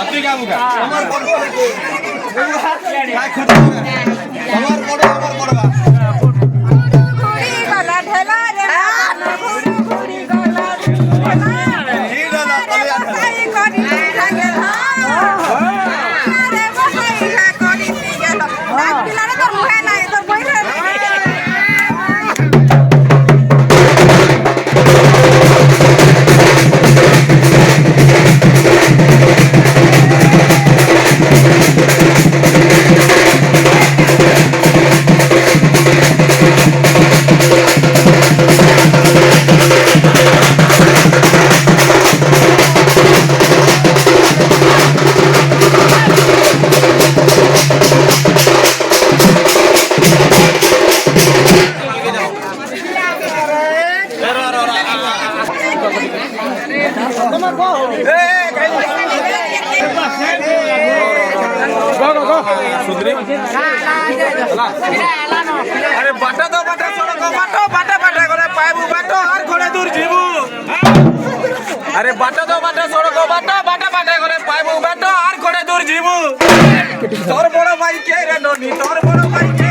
তুই গাবু গা আমার বড় কাই খুদ আমার বড় বা ঘুরি গলা ঢেলা রে ঘুরি ঘুরি গলা ঢেলা এই দাদা তলে আছে তাই করি লাগে আরে বসাই হা করি গেল এক পিলারে তো মুহে নাই তোর বইরে अरे बाटा तो बाटा सड़क बाटो बाटा बाटा करे पाइबू बाटो और घोड़े दूर जीबू अरे बाटा तो बाटा सड़क बाटो बाटा बाटा करे पाइबू बाटो और घोड़े दूर जीबू तोर बड़ भाई के रे नोनी तोर बड़ भाई के